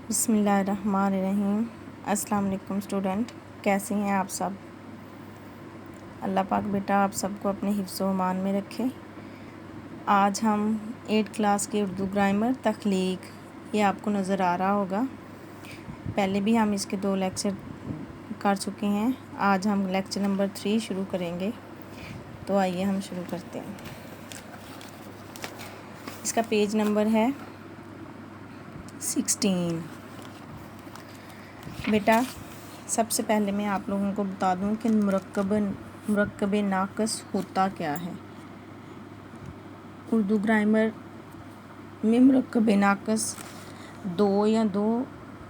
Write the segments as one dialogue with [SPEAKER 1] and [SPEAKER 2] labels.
[SPEAKER 1] بسم اللہ الرحمن الرحیم۔ السلام علیکم اسٹوڈنٹ، کیسے ہیں آپ سب؟ اللہ پاک بیٹا آپ سب کو اپنے حفظ و امان میں رکھے۔ آج ہم 8 کلاس کے اردو گرامر تخلیق، یہ آپ کو نظر آ رہا ہوگا، پہلے بھی ہم اس کے 2 لیکچر کر چکے ہیں۔ آج ہم لیکچر نمبر 3 شروع کریں گے، تو آئیے ہم شروع کرتے ہیں۔ اس کا پیج نمبر ہے 16۔ بیٹا سب سے پہلے میں آپ لوگوں کو بتا دوں کہ مرکب ناقص ہوتا کیا ہے۔ اردو گرامر میں مرکب ناقص 2 یا 2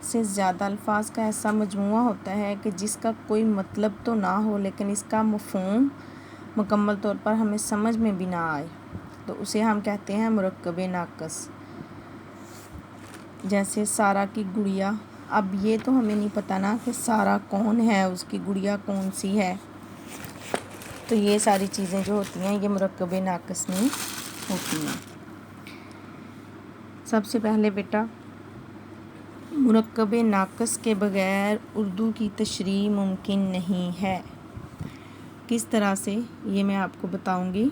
[SPEAKER 1] سے زیادہ الفاظ کا ایسا مجموعہ ہوتا ہے کہ جس کا کوئی مطلب تو نہ ہو لیکن اس کا مفہوم مکمل طور پر ہمیں سمجھ میں بھی نہ آئے، تو اسے ہم کہتے ہیں مرکب ناقص۔ جیسے سارا کی گڑیا، اب یہ تو ہمیں نہیں پتہ نا کہ سارا کون ہے، اس کی گڑیا کون سی ہے، تو یہ ساری چیزیں جو ہوتی ہیں یہ مرکب ناقص میں ہوتی ہیں۔ سب سے پہلے بیٹا مرکب ناقص کے بغیر اردو کی تشریح ممکن نہیں ہے۔ کس طرح سے، یہ میں آپ کو بتاؤں گی۔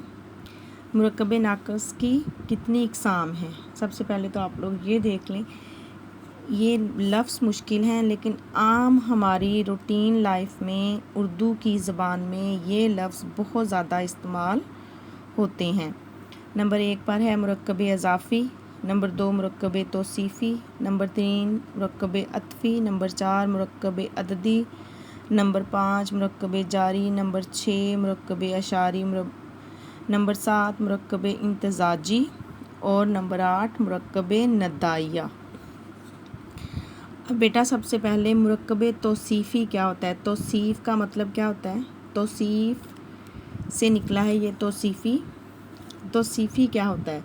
[SPEAKER 1] مرکب ناقص کی کتنی اقسام ہیں؟ سب سے پہلے تو آپ لوگ یہ دیکھ لیں، یہ لفظ مشکل ہیں لیکن عام ہماری روٹین لائف میں اردو کی زبان میں یہ لفظ بہت زیادہ استعمال ہوتے ہیں۔ نمبر 1 پر ہے مرکب اضافی، نمبر 2 مرکب توصیفی، نمبر 3 مرکب عطفی، نمبر 4 مرکب عددی، نمبر 5 مرکب جاری، نمبر 6 مرکب اشاری، نمبر 7 مرکب امتزاجی اور نمبر 8 مرکب ندائیہ۔ اب بیٹا سب سے پہلے مرکب توصیفی کیا ہوتا ہے؟ توصیف کا مطلب کیا ہوتا ہے؟ توصیف سے نکلا ہے یہ توصیفی۔ توصیفی کیا ہوتا ہے؟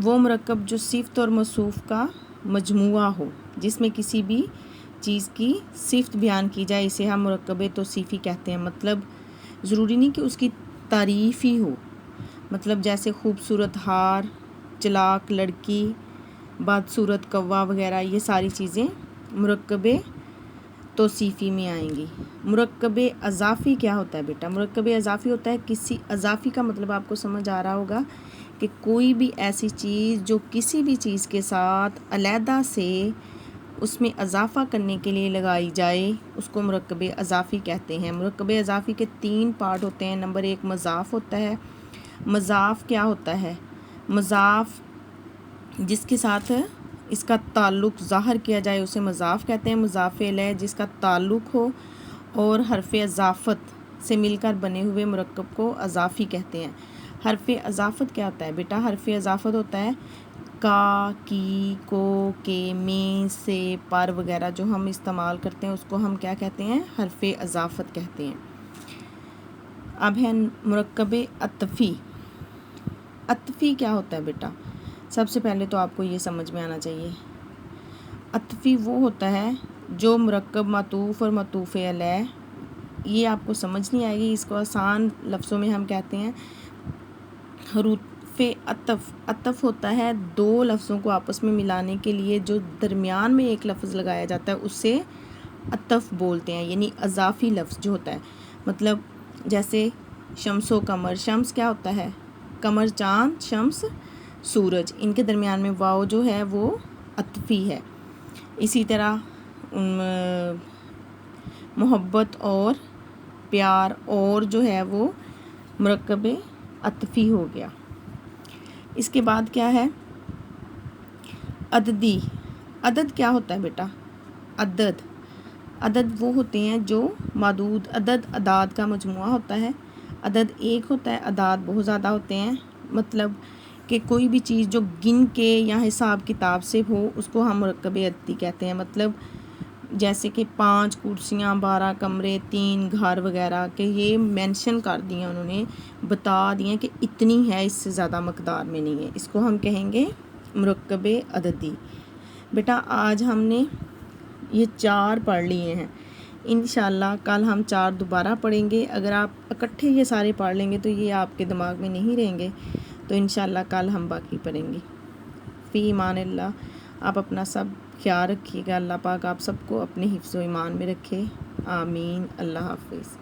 [SPEAKER 1] وہ مرکب جو صفت اور موصوف کا مجموعہ ہو، جس میں کسی بھی چیز کی صفت بیان کی جائے، اسے ہم مرکب توصیفی کہتے ہیں۔ مطلب ضروری نہیں کہ اس کی تعریف ہی ہو، مطلب جیسے خوبصورت ہار، چلاک لڑکی، بدصورت کوا وغیرہ، یہ ساری چیزیں مرکب توصیفی میں آئیں گی۔ مرکب اضافی کیا ہوتا ہے بیٹا؟ مرکب اضافی ہوتا ہے کسی، اضافی کا مطلب آپ کو سمجھ آ رہا ہوگا کہ کوئی بھی ایسی چیز جو کسی بھی چیز کے ساتھ علیحدہ سے اس میں اضافہ کرنے کے لیے لگائی جائے، اس کو مرکب اضافی کہتے ہیں۔ مرکب اضافی کے 3 پارٹ ہوتے ہیں۔ نمبر 1 مضاف ہوتا ہے۔ مضاف کیا ہوتا ہے؟ مضاف جس کے ساتھ اس کا تعلق ظاہر کیا جائے اسے مضاف کہتے ہیں۔ مضاف الیہ جس کا تعلق ہو اور حرف اضافت سے مل کر بنے ہوئے مرکب کو اضافی کہتے ہیں۔ حرف اضافت کیا ہوتا ہے بیٹا؟ حرف اضافت ہوتا ہے کا، کی، کو، کے، میں، سے، پر وغیرہ جو ہم استعمال کرتے ہیں اس کو ہم کیا کہتے ہیں؟ حرف اضافت کہتے ہیں۔ اب ہے مرکب عطفی۔ عطفی کیا ہوتا ہے بیٹا؟ سب سے پہلے تو آپ کو یہ سمجھ میں آنا چاہیے، عطفی وہ ہوتا ہے جو مرکب معطوف اور معطوف علیہ، یہ آپ کو سمجھ نہیں آئے گی، اس کو آسان لفظوں میں ہم کہتے ہیں حروف عطف۔ عطف ہوتا ہے 2 لفظوں کو آپس میں ملانے کے لیے جو درمیان میں ایک لفظ لگایا جاتا ہے، اسے عطف بولتے ہیں، یعنی اضافی لفظ جو ہوتا ہے۔ مطلب جیسے شمس و قمر، شمس کیا ہوتا ہے؟ قمر چاند، شمس سورج، ان کے درمیان میں واو جو ہے وہ عطفی ہے۔ اسی طرح محبت اور پیار اور جو ہے وہ مرکب عطفی ہو گیا۔ اس کے بعد کیا ہے؟ عددی۔ عدد کیا ہوتا ہے بیٹا؟ عدد وہ ہوتے ہیں جو معدود عدد اعداد کا مجموعہ ہوتا ہے۔ عدد 1 ہوتا ہے، اعداد بہت زیادہ ہوتے ہیں، مطلب کہ کوئی بھی چیز جو گن کے یا حساب کتاب سے ہو اس کو ہم مرکب عددی کہتے ہیں۔ مطلب جیسے کہ 5 کرسیاں، 12 کمرے، 3 گھر وغیرہ، کہ یہ مینشن کر دیا، انہوں نے بتا دیا کہ اتنی ہے، اس سے زیادہ مقدار میں نہیں ہے، اس کو ہم کہیں گے مرکب عددی۔ بیٹا آج ہم نے یہ 4 پڑھ لیے ہیں، انشاءاللہ کل ہم 4 دوبارہ پڑھیں گے۔ اگر آپ اکٹھے یہ سارے پڑھ لیں گے تو یہ آپ کے دماغ میں نہیں رہیں گے، تو انشاءاللہ کل ہم باقی پڑھیں گے۔ فی امان اللہ۔ آپ اپنا سب خیال رکھیے گا، اللہ پاک آپ سب کو اپنے حفظ و ایمان میں رکھے، آمین، اللہ حافظ۔